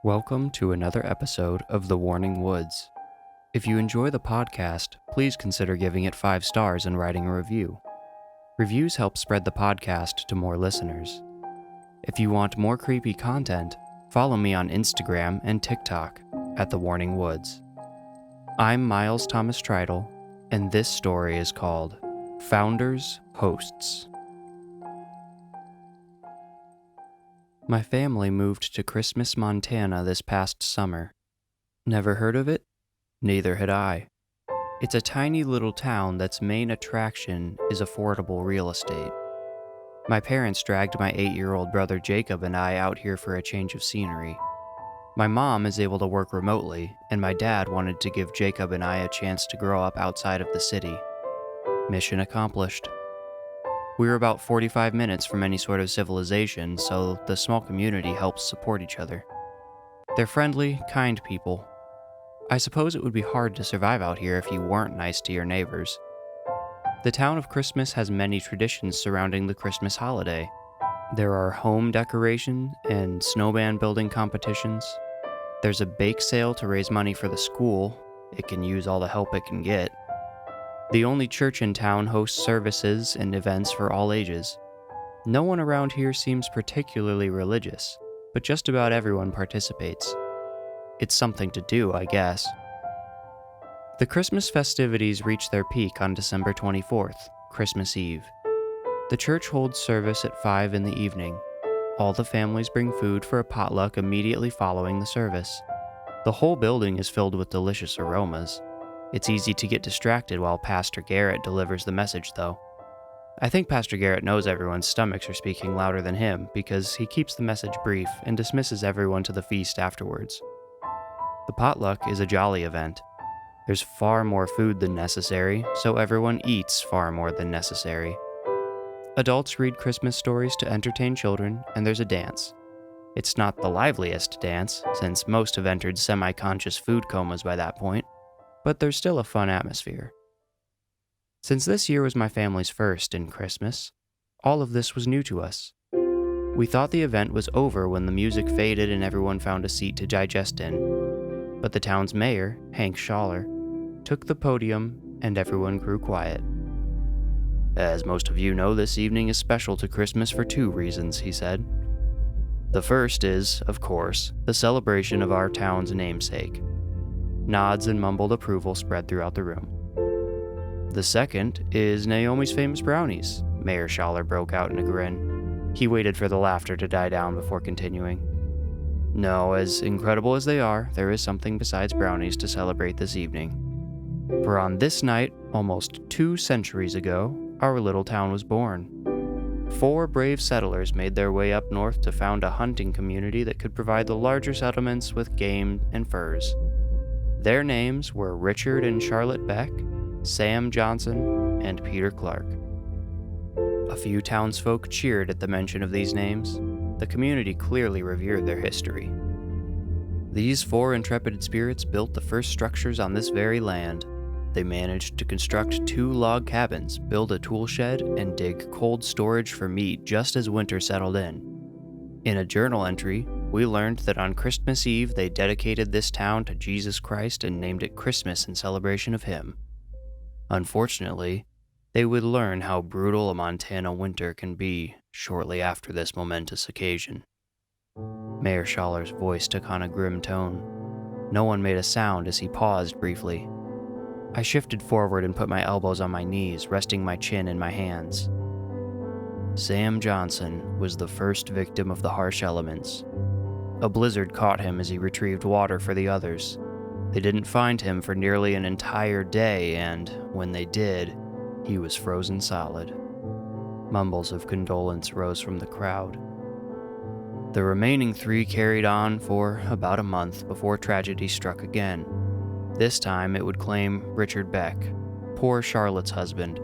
Welcome to another episode of The Warning Woods. If you enjoy the podcast, please consider giving it 5 stars and writing a review. Reviews help spread the podcast to more listeners. If you want more creepy content, follow me on Instagram and TikTok at The Warning Woods. I'm Miles Thomas Tritle, and this story is called Founders Hosts. My family moved to Christmas, Montana this past summer. Never heard of it? Neither had I. It's a tiny little town that's main attraction is affordable real estate. My parents dragged my 8-year-old brother Jacob and I out here for a change of scenery. My mom is able to work remotely, and my dad wanted to give Jacob and I a chance to grow up outside of the city. Mission accomplished. We were about 45 minutes from any sort of civilization, so the small community helps support each other. They're friendly, kind people. I suppose it would be hard to survive out here if you weren't nice to your neighbors. The town of Christmas has many traditions surrounding the Christmas holiday. There are home decoration and snowman building competitions. There's a bake sale to raise money for the school. It can use all the help it can get. The only church in town hosts services and events for all ages. No one around here seems particularly religious, but just about everyone participates. It's something to do, I guess. The Christmas festivities reach their peak on December 24th, Christmas Eve. The church holds service at 5 in the evening. All the families bring food for a potluck immediately following the service. The whole building is filled with delicious aromas. It's easy to get distracted while Pastor Garrett delivers the message, though. I think Pastor Garrett knows everyone's stomachs are speaking louder than him because he keeps the message brief and dismisses everyone to the feast afterwards. The potluck is a jolly event. There's far more food than necessary, so everyone eats far more than necessary. Adults read Christmas stories to entertain children, and there's a dance. It's not the liveliest dance, since most have entered semi-conscious food comas by that point, but there's still a fun atmosphere. Since this year was my family's first in Christmas, all of this was new to us. We thought the event was over when the music faded and everyone found a seat to digest in, but the town's mayor, Hank Schaller, took the podium and everyone grew quiet. As most of you know, this evening is special to Christmas for 2 reasons, he said. The first is, of course, the celebration of our town's namesake. Nods and mumbled approval spread throughout the room. The second is Naomi's famous brownies. Mayor Schaller broke out in a grin. He waited for the laughter to die down before continuing. No, as incredible as they are, there is something besides brownies to celebrate this evening. For on this night, almost 2 centuries ago, our little town was born. 4 brave settlers made their way up north to found a hunting community that could provide the larger settlements with game and furs. Their names were Richard and Charlotte Beck, Sam Johnson, and Peter Clark. A few townsfolk cheered at the mention of these names. The community clearly revered their history. These 4 intrepid spirits built the first structures on this very land. They managed to construct 2 log cabins, build a tool shed, and dig cold storage for meat just as winter settled in. In a journal entry, we learned that on Christmas Eve they dedicated this town to Jesus Christ and named it Christmas in celebration of him. Unfortunately, they would learn how brutal a Montana winter can be shortly after this momentous occasion. Mayor Schaller's voice took on a grim tone. No one made a sound as he paused briefly. I shifted forward and put my elbows on my knees, resting my chin in my hands. Sam Johnson was the first victim of the harsh elements. A blizzard caught him as he retrieved water for the others. They didn't find him for nearly an entire day, and when they did, he was frozen solid. Mumbles of condolence rose from the crowd. The remaining 3 carried on for about a month before tragedy struck again. This time it would claim Richard Beck, poor Charlotte's husband.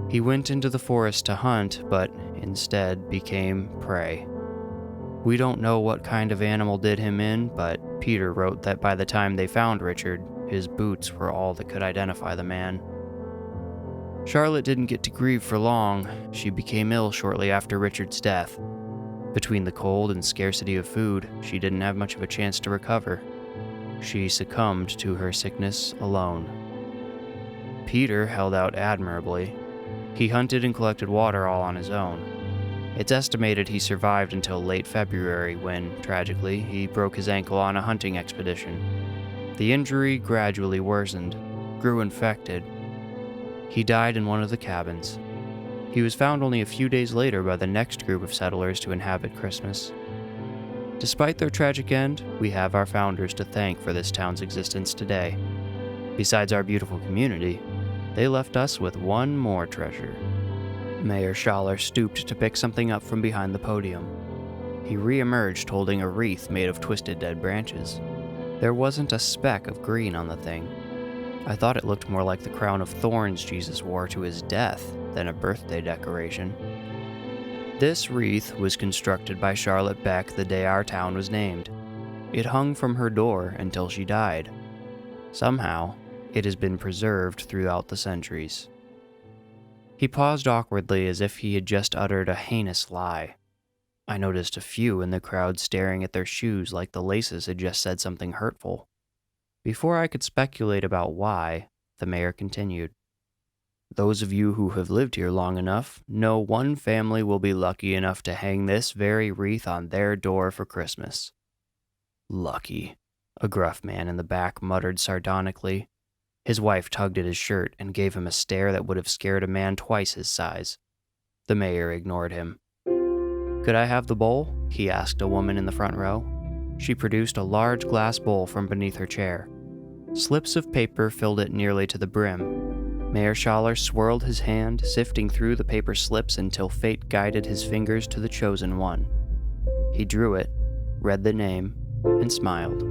He went into the forest to hunt, but instead became prey. We don't know what kind of animal did him in, but Peter wrote that by the time they found Richard, his boots were all that could identify the man. Charlotte didn't get to grieve for long. She became ill shortly after Richard's death. Between the cold and scarcity of food, she didn't have much of a chance to recover. She succumbed to her sickness alone. Peter held out admirably. He hunted and collected water all on his own. It's estimated he survived until late February when, tragically, he broke his ankle on a hunting expedition. The injury gradually worsened, grew infected. He died in one of the cabins. He was found only a few days later by the next group of settlers to inhabit Christmas. Despite their tragic end, we have our founders to thank for this town's existence today. Besides our beautiful community, they left us with one more treasure. Mayor Schaller stooped to pick something up from behind the podium. He re-emerged holding a wreath made of twisted dead branches. There wasn't a speck of green on the thing. I thought it looked more like the crown of thorns Jesus wore to his death than a birthday decoration. This wreath was constructed by Charlotte Beck the day our town was named. It hung from her door until she died. Somehow, it has been preserved throughout the centuries. He paused awkwardly as if he had just uttered a heinous lie. I noticed a few in the crowd staring at their shoes like the laces had just said something hurtful. Before I could speculate about why, the mayor continued. Those of you who have lived here long enough know one family will be lucky enough to hang this very wreath on their door for Christmas. Lucky, a gruff man in the back muttered sardonically. His wife tugged at his shirt and gave him a stare that would have scared a man twice his size. The mayor ignored him. Could I have the bowl? He asked a woman in the front row. She produced a large glass bowl from beneath her chair. Slips of paper filled it nearly to the brim. Mayor Schaller swirled his hand, sifting through the paper slips until fate guided his fingers to the chosen one. He drew it, read the name, and smiled.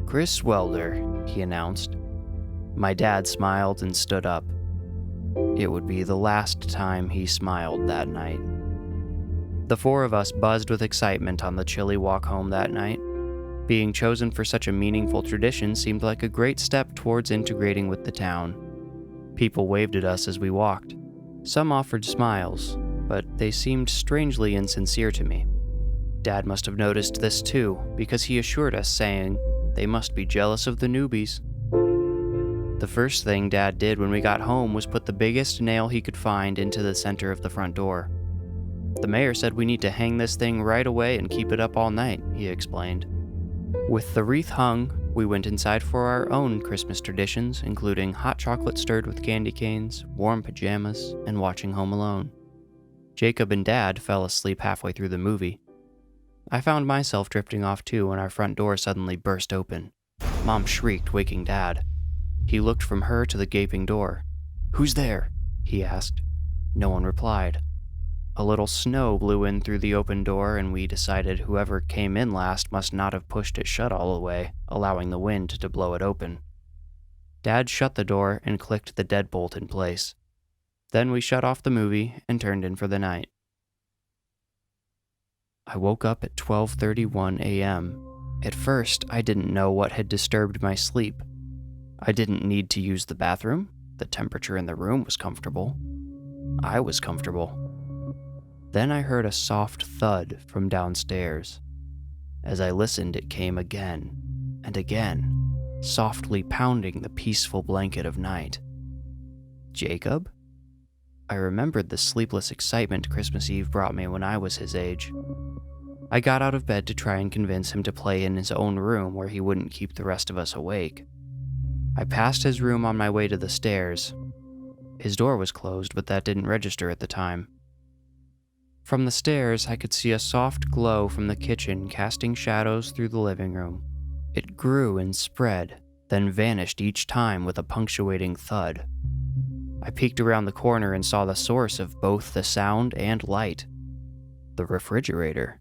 Chris Welder, he announced. My dad smiled and stood up. It would be the last time he smiled that night. The four of us buzzed with excitement on the chilly walk home that night. Being chosen for such a meaningful tradition seemed like a great step towards integrating with the town. People waved at us as we walked. Some offered smiles, but they seemed strangely insincere to me. Dad must have noticed this too, because he assured us, saying, they must be jealous of the newbies. The first thing Dad did when we got home was put the biggest nail he could find into the center of the front door. The mayor said we need to hang this thing right away and keep it up all night, he explained. With the wreath hung, we went inside for our own Christmas traditions, including hot chocolate stirred with candy canes, warm pajamas, and watching Home Alone. Jacob and Dad fell asleep halfway through the movie. I found myself drifting off too when our front door suddenly burst open. Mom shrieked, waking Dad. He looked from her to the gaping door. Who's there? He asked. No one replied. A little snow blew in through the open door, and we decided whoever came in last must not have pushed it shut all the way, allowing the wind to blow it open. Dad shut the door and clicked the deadbolt in place. Then we shut off the movie and turned in for the night. I woke up at 12:31 a.m. At first, I didn't know what had disturbed my sleep. I didn't need to use the bathroom. The temperature in the room was comfortable. I was comfortable. Then I heard a soft thud from downstairs. As I listened, it came again and again, softly pounding the peaceful blanket of night. Jacob? I remembered the sleepless excitement Christmas Eve brought me when I was his age. I got out of bed to try and convince him to play in his own room where he wouldn't keep the rest of us awake. I passed his room on my way to the stairs. His door was closed, but that didn't register at the time. From the stairs, I could see a soft glow from the kitchen casting shadows through the living room. It grew and spread, then vanished each time with a punctuating thud. I peeked around the corner and saw the source of both the sound and light. The refrigerator.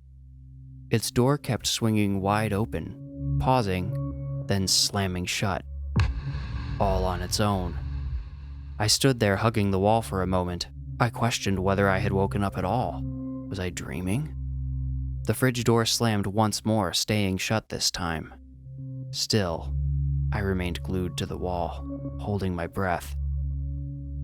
Its door kept swinging wide open, pausing, then slamming shut. All on its own. I stood there hugging the wall for a moment. I questioned whether I had woken up at all. Was I dreaming? The fridge door slammed once more, staying shut this time. Still, I remained glued to the wall, holding my breath.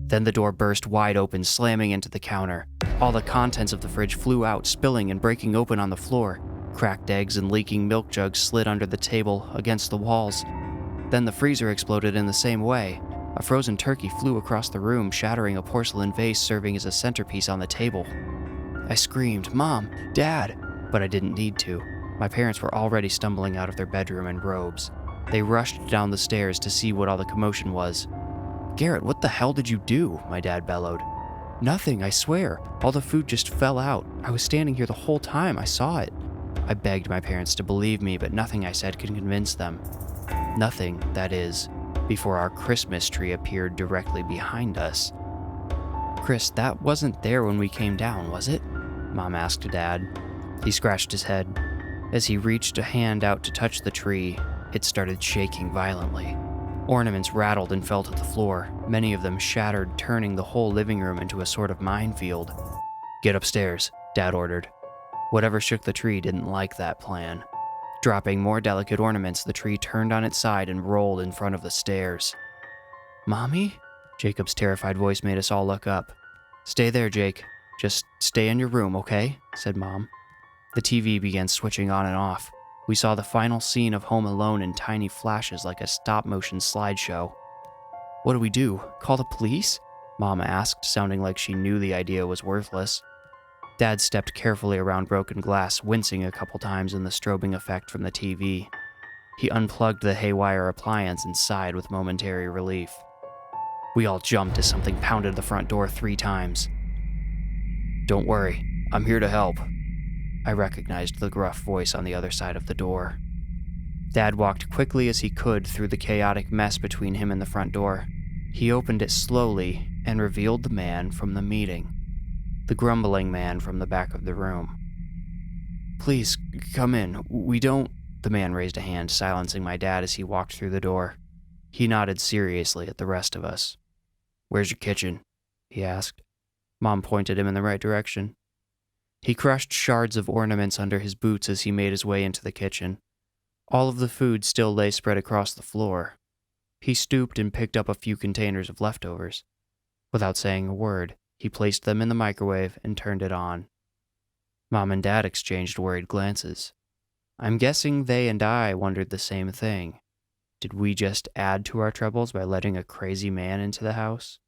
Then the door burst wide open, slamming into the counter. All the contents of the fridge flew out, spilling and breaking open on the floor. Cracked eggs and leaking milk jugs slid under the table, against the walls. Then the freezer exploded in the same way. A frozen turkey flew across the room, shattering a porcelain vase serving as a centerpiece on the table. I screamed, "Mom! Dad!" But I didn't need to. My parents were already stumbling out of their bedroom in robes. They rushed down the stairs to see what all the commotion was. "Garrett, what the hell did you do?" my dad bellowed. "Nothing, I swear. All the food just fell out. I was standing here the whole time. I saw it." I begged my parents to believe me, but nothing I said could convince them. Nothing, that is, before our Christmas tree appeared directly behind us. "Chris, that wasn't there when we came down, was it?" Mom asked Dad. He scratched his head. As he reached a hand out to touch the tree, it started shaking violently. Ornaments rattled and fell to the floor, many of them shattered, turning the whole living room into a sort of minefield. "Get upstairs," Dad ordered. Whatever shook the tree didn't like that plan. Dropping more delicate ornaments, the tree turned on its side and rolled in front of the stairs. "Mommy?" Jacob's terrified voice made us all look up. "Stay there, Jake. Just stay in your room, okay?" said Mom. The TV began switching on and off. We saw the final scene of Home Alone in tiny flashes like a stop-motion slideshow. "What do we do? Call the police?" Mom asked, sounding like she knew the idea was worthless. Dad stepped carefully around broken glass, wincing a couple times in the strobing effect from the TV. He unplugged the haywire appliance and sighed with momentary relief. We all jumped as something pounded the front door 3 times. "Don't worry, I'm here to help." I recognized the gruff voice on the other side of the door. Dad walked quickly as he could through the chaotic mess between him and the front door. He opened it slowly and revealed the man from the meeting. The grumbling man from the back of the room. "Please, come in. We don't..." The man raised a hand, silencing my dad as he walked through the door. He nodded seriously at the rest of us. "Where's your kitchen?" he asked. Mom pointed him in the right direction. He crushed shards of ornaments under his boots as he made his way into the kitchen. All of the food still lay spread across the floor. He stooped and picked up a few containers of leftovers. Without saying a word, he placed them in the microwave and turned it on. Mom and Dad exchanged worried glances. I'm guessing they and I wondered the same thing. Did we just add to our troubles by letting a crazy man into the house?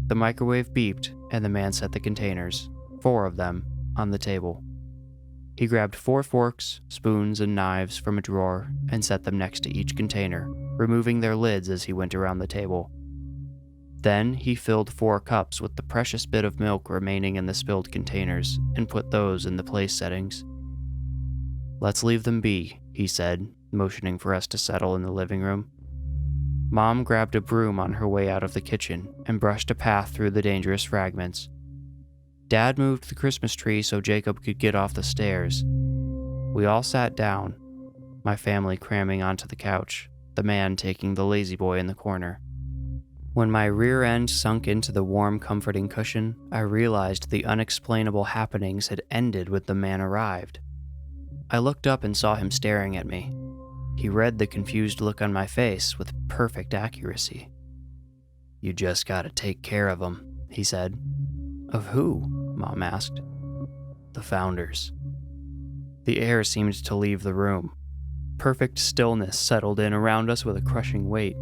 The microwave beeped, and the man set the containers, 4 of them, on the table. He grabbed 4 forks, spoons, and knives from a drawer and set them next to each container, removing their lids as he went around the table. Then he filled 4 cups with the precious bit of milk remaining in the spilled containers and put those in the place settings. "Let's leave them be," he said, motioning for us to settle in the living room. Mom grabbed a broom on her way out of the kitchen and brushed a path through the dangerous fragments. Dad moved the Christmas tree so Jacob could get off the stairs. We all sat down, my family cramming onto the couch, the man taking the lazy boy in the corner. When my rear end sunk into the warm, comforting cushion, I realized the unexplainable happenings had ended when the man arrived. I looked up and saw him staring at me. He read the confused look on my face with perfect accuracy. "You just gotta take care of them," he said. "Of who?" Mom asked. "The founders." The air seemed to leave the room. Perfect stillness settled in around us with a crushing weight.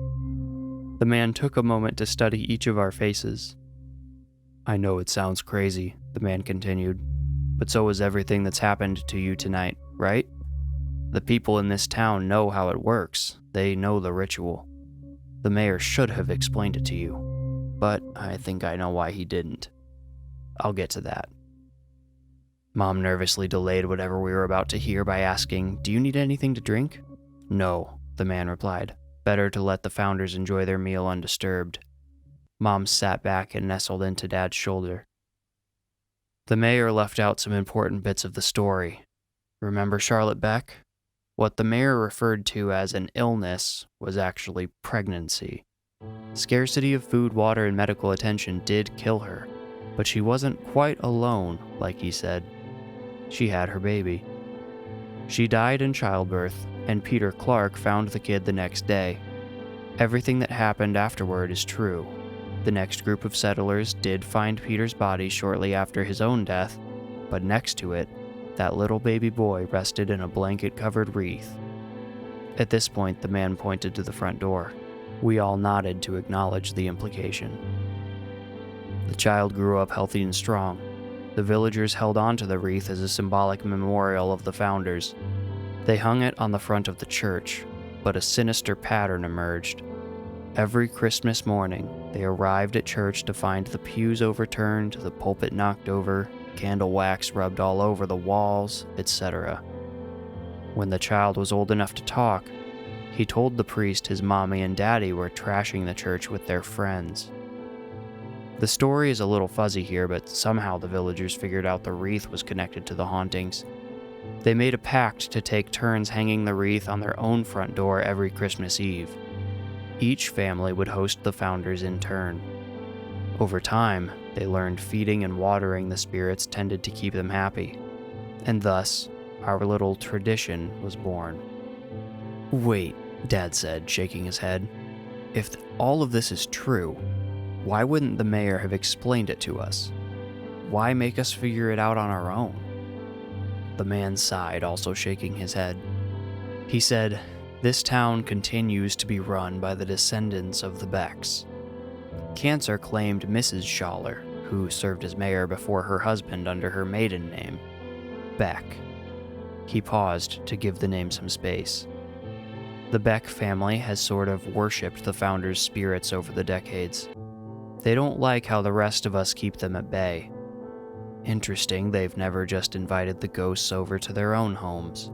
The man took a moment to study each of our faces. "I know it sounds crazy," the man continued, "but so is everything that's happened to you tonight, right? The people in this town know how it works. They know the ritual. The mayor should have explained it to you, but I think I know why he didn't. I'll get to that." Mom nervously delayed whatever we were about to hear by asking, "Do you need anything to drink?" "No," the man replied. "Better to let the founders enjoy their meal undisturbed." Mom sat back and nestled into Dad's shoulder. "The mayor left out some important bits of the story. Remember Charlotte Beck? What the mayor referred to as an illness was actually pregnancy. Scarcity of food, water, and medical attention did kill her, but she wasn't quite alone, like he said. She had her baby. She died in childbirth, and Peter Clark found the kid the next day. Everything that happened afterward is true. The next group of settlers did find Peter's body shortly after his own death, but next to it, that little baby boy rested in a blanket-covered wreath. At this point, the man pointed to the front door. We all nodded to acknowledge the implication. The child grew up healthy and strong. The villagers held on to the wreath as a symbolic memorial of the founders. They hung it on the front of the church, but a sinister pattern emerged. Every Christmas morning, they arrived at church to find the pews overturned, the pulpit knocked over, candle wax rubbed all over the walls, etc. When the child was old enough to talk, he told the priest his mommy and daddy were trashing the church with their friends. The story is a little fuzzy here, but somehow the villagers figured out the wreath was connected to the hauntings. They made a pact to take turns hanging the wreath on their own front door every Christmas Eve. Each family would host the founders in turn. Over time, they learned feeding and watering the spirits tended to keep them happy, and thus, our little tradition was born. Wait, Dad said, shaking his head. If all of this is true, why wouldn't the mayor have explained it to us? Why make us figure it out on our own? The man sighed, also shaking his head. He said, "This town continues to be run by the descendants of the Becks. Cancer claimed Mrs. Schaller, who served as mayor before her husband under her maiden name, Beck." He paused to give the name some space. The Beck family has sort of worshipped the founders' spirits over the decades. They don't like how the rest of us keep them at bay. Interesting, they've never just invited the ghosts over to their own homes.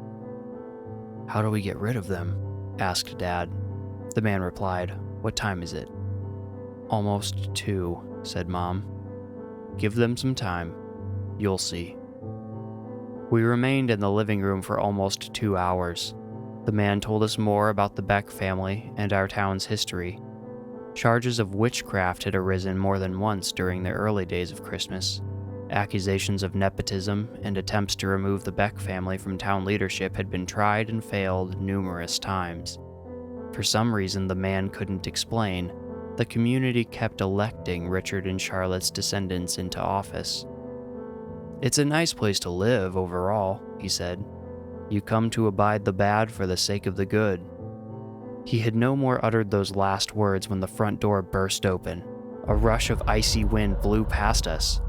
"How do we get rid of them?" asked Dad. The man replied, "What time is it?" "Almost 2, said Mom. "Give them some time. You'll see." We remained in the living room for almost 2 hours. The man told us more about the Beck family and our town's history. Charges of witchcraft had arisen more than once during the early days of Christmas. Accusations of nepotism and attempts to remove the Beck family from town leadership had been tried and failed numerous times. For some reason the man couldn't explain, the community kept electing Richard and Charlotte's descendants into office. "It's a nice place to live overall," he said. "You come to abide the bad for the sake of the good." He had no more uttered those last words when the front door burst open. A rush of icy wind blew past us,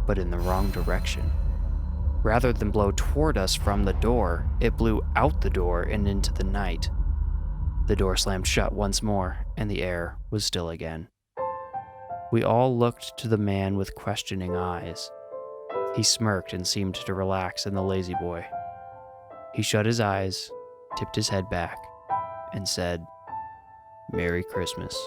but in the wrong direction. Rather than blow toward us from the door, it blew out the door and into the night. The door slammed shut once more, and the air was still again. We all looked to the man with questioning eyes. He smirked and seemed to relax in the lazy boy. He shut his eyes, tipped his head back, and said, "Merry Christmas."